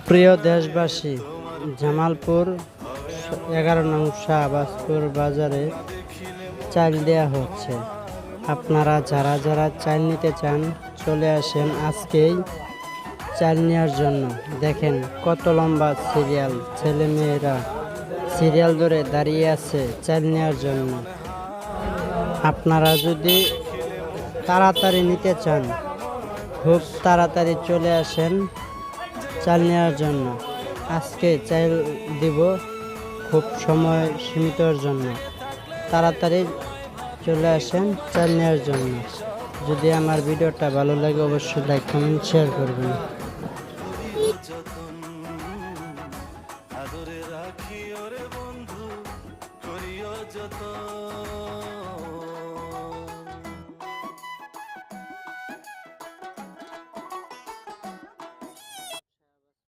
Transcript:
প্রিয় দেশবাসী, জামালপুর 11 নং শাহবাজপুর বাজারে চাল দেয়া হচ্ছে। আপনারা যারা যারা চাল নিতে চান চলে আসেন আজকেই চাল নেওয়ার জন্য। দেখেন কত লম্বা সিরিয়াল, ছেলে মেয়েরা সিরিয়াল ধরে দাঁড়িয়ে আছে চাল নেওয়ার জন্য। আপনারা যদি তাড়াতাড়ি নিতে চান খুব তাড়াতাড়ি চলে আসেন চাল নেওয়ার জন্য। আজকে চাল দিব খুব সময় সীমিতর জন্য। তাড়াতাড়ি চলে আসেন চাল নেওয়ার জন্য। যদি আমার ভিডিওটা ভালো লাগে অবশ্যই লাইক কমেন্ট শেয়ার করবেন। আদরে রাখি ওরে বন্ধু, করিও যতন।